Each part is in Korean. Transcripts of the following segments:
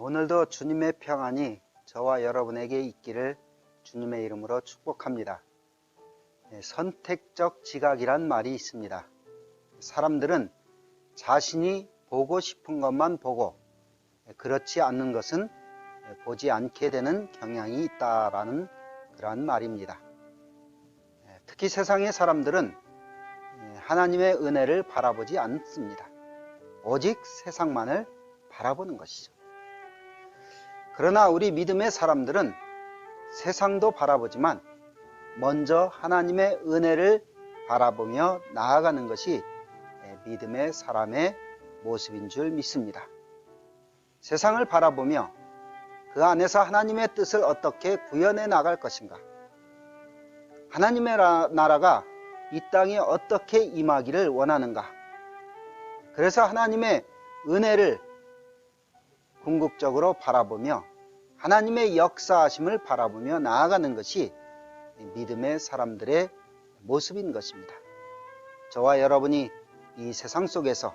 오늘도 주님의 평안이 저와 여러분에게 있기를 주님의 이름으로 축복합니다. 선택적 지각이란 말이 있습니다. 사람들은 자신이 보고 싶은 것만 보고 그렇지 않는 것은 보지 않게 되는 경향이 있다라는 그러한 말입니다. 특히 세상의 사람들은 하나님의 은혜를 바라보지 않습니다. 오직 세상만을 바라보는 것이죠. 그러나 우리 믿음의 사람들은 세상도 바라보지만 먼저 하나님의 은혜를 바라보며 나아가는 것이 믿음의 사람의 모습인 줄 믿습니다. 세상을 바라보며 그 안에서 하나님의 뜻을 어떻게 구현해 나갈 것인가, 하나님의 나라가 이 땅에 어떻게 임하기를 원하는가, 그래서 하나님의 은혜를 궁극적으로 바라보며 하나님의 역사하심을 바라보며 나아가는 것이 믿음의 사람들의 모습인 것입니다. 저와 여러분이 이 세상 속에서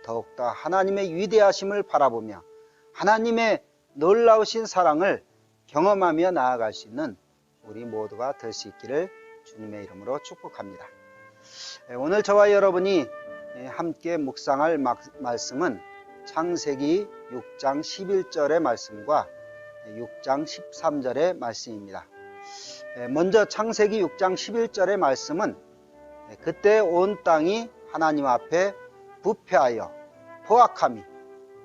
더욱더 하나님의 위대하심을 바라보며 하나님의 놀라우신 사랑을 경험하며 나아갈 수 있는 우리 모두가 될 수 있기를 주님의 이름으로 축복합니다. 오늘 저와 여러분이 함께 묵상할 말씀은 창세기 6장 11절의 말씀과 6장 13절의 말씀입니다. 먼저 창세기 6장 11절의 말씀은 그때 온 땅이 하나님 앞에 부패하여 포악함이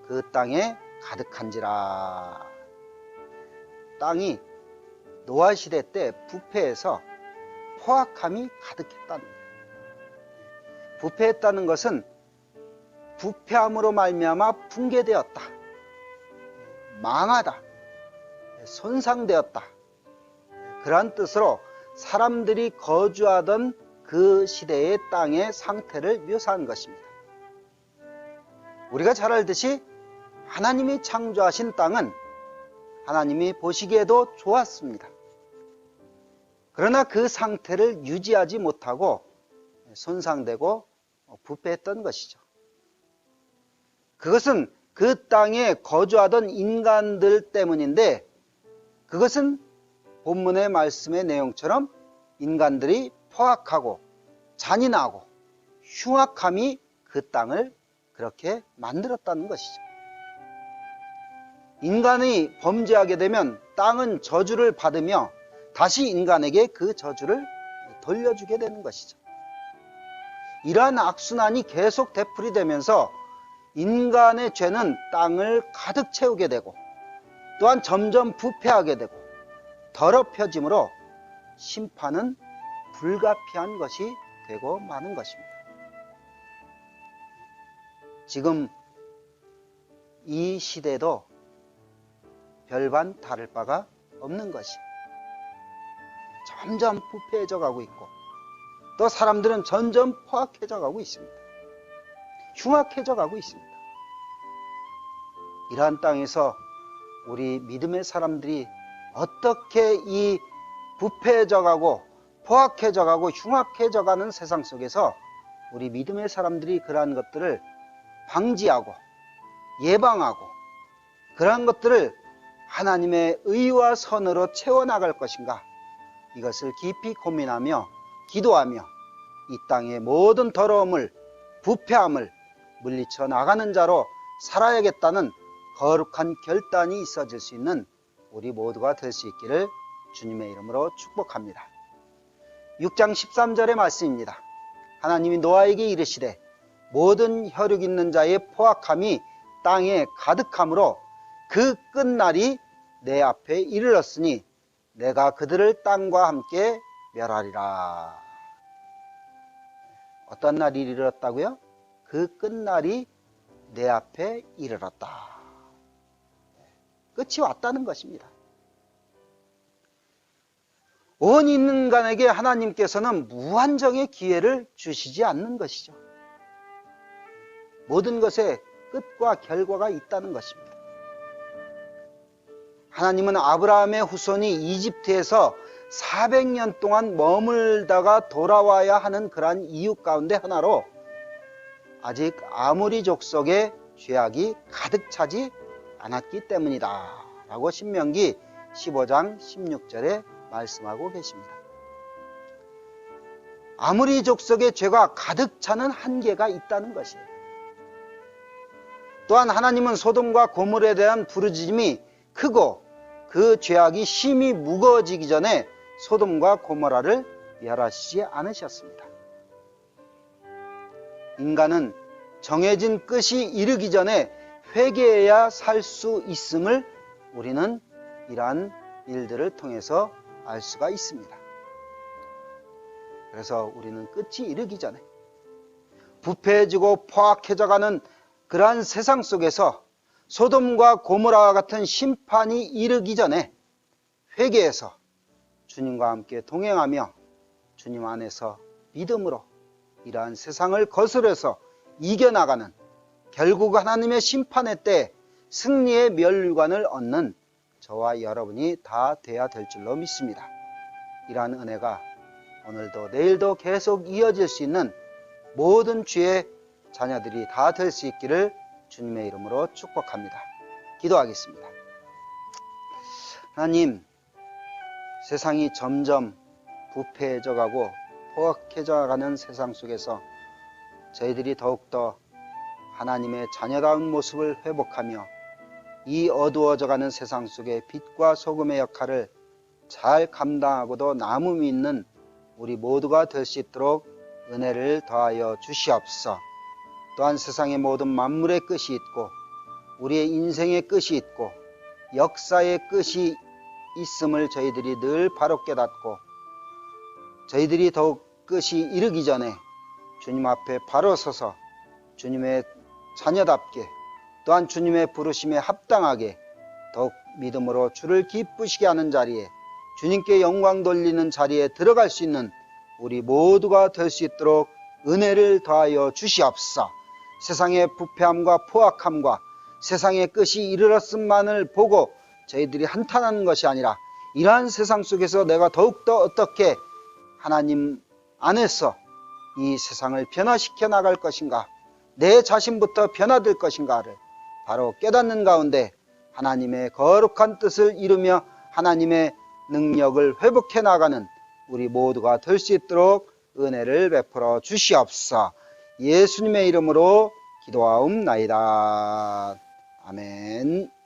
그 땅에 가득한지라. 땅이 노아 시대 때 부패해서 포악함이 가득했다는 거예요. 부패했다는 것은 부패함으로 말미암아 붕괴되었다, 망하다, 손상되었다, 그러한 뜻으로 사람들이 거주하던 그 시대의 땅의 상태를 묘사한 것입니다. 우리가 잘 알듯이 하나님이 창조하신 땅은 하나님이 보시기에도 좋았습니다. 그러나 그 상태를 유지하지 못하고 손상되고 부패했던 것이죠. 그것은 그 땅에 거주하던 인간들 때문인데, 그것은 본문의 말씀의 내용처럼 인간들이 포악하고 잔인하고 흉악함이 그 땅을 그렇게 만들었다는 것이죠. 인간이 범죄하게 되면 땅은 저주를 받으며 다시 인간에게 그 저주를 돌려주게 되는 것이죠. 이러한 악순환이 계속 되풀이되면서 인간의 죄는 땅을 가득 채우게 되고 또한 점점 부패하게 되고 더럽혀짐으로 심판은 불가피한 것이 되고 마는 것입니다. 지금 이 시대도 별반 다를 바가 없는 것이 점점 부패해져 가고 있고 또 사람들은 점점 포악해져 가고 있습니다. 흉악해져 가고 있습니다. 이러한 땅에서 우리 믿음의 사람들이 어떻게 이 부패해져 가고 포악해져 가고 흉악해져 가는 세상 속에서 우리 믿음의 사람들이 그러한 것들을 방지하고 예방하고 그러한 것들을 하나님의 의와 선으로 채워나갈 것인가, 이것을 깊이 고민하며 기도하며 이 땅의 모든 더러움을, 부패함을 물리쳐 나가는 자로 살아야겠다는 거룩한 결단이 있어질 수 있는 우리 모두가 될 수 있기를 주님의 이름으로 축복합니다. 6장 13절의 말씀입니다. 하나님이 노아에게 이르시되 모든 혈육 있는 자의 포악함이 땅에 가득함으로 그 끝날이 내 앞에 이르렀으니 내가 그들을 땅과 함께 멸하리라. 어떤 날이 이르렀다고요? 그 끝날이 내 앞에 이르렀다. 끝이 왔다는 것입니다. 온 인간에게 하나님께서는 무한정의 기회를 주시지 않는 것이죠. 모든 것에 끝과 결과가 있다는 것입니다. 하나님은 아브라함의 후손이 이집트에서 400년 동안 머물다가 돌아와야 하는 그러한 이유 가운데 하나로 아직 아모리 족속의 죄악이 가득 차지 않았기 때문이다 라고 신명기 15장 16절에 말씀하고 계십니다. 아무리 족속의 죄가 가득 차는 한계가 있다는 것이에요. 또한 하나님은 소돔과 고모라에 대한 부르짖음이 크고 그 죄악이 심히 무거워지기 전에 소돔과 고모라를 멸하시지 않으셨습니다. 인간은 정해진 끝이 이르기 전에 회개해야 살 수 있음을 우리는 이러한 일들을 통해서 알 수가 있습니다. 그래서 우리는 끝이 이르기 전에 부패해지고 포악해져가는 그러한 세상 속에서 소돔과 고모라와 같은 심판이 이르기 전에 회개해서 주님과 함께 동행하며 주님 안에서 믿음으로 이러한 세상을 거스려서 이겨나가는, 결국 하나님의 심판의 때 승리의 멸관을 얻는 저와 여러분이 다 돼야 될 줄로 믿습니다. 이러한 은혜가 오늘도 내일도 계속 이어질 수 있는 모든 주의 자녀들이 다 될 수 있기를 주님의 이름으로 축복합니다. 기도하겠습니다. 하나님, 세상이 점점 부패해져 가고 포악해져 가는 세상 속에서 저희들이 더욱더 하나님의 자녀다운 모습을 회복하며 이 어두워져 가는 세상 속에 빛과 소금의 역할을 잘 감당하고도 남음이 있는 우리 모두가 될 수 있도록 은혜를 더하여 주시옵소서. 또한 세상의 모든 만물의 끝이 있고 우리의 인생의 끝이 있고 역사의 끝이 있음을 저희들이 늘 바로 깨닫고 저희들이 더욱 끝이 이르기 전에 주님 앞에 바로 서서 주님의 자녀답게 또한 주님의 부르심에 합당하게 더욱 믿음으로 주를 기쁘시게 하는 자리에 주님께 영광 돌리는 자리에 들어갈 수 있는 우리 모두가 될 수 있도록 은혜를 더하여 주시옵소서. 세상의 부패함과 포악함과 세상의 끝이 이르렀음만을 보고 저희들이 한탄하는 것이 아니라 이러한 세상 속에서 내가 더욱더 어떻게 하나님 안에서 이 세상을 변화시켜 나갈 것인가, 내 자신부터 변화될 것인가를 바로 깨닫는 가운데 하나님의 거룩한 뜻을 이루며 하나님의 능력을 회복해 나가는 우리 모두가 될 수 있도록 은혜를 베풀어 주시옵소서. 예수님의 이름으로 기도하옵나이다. 아멘.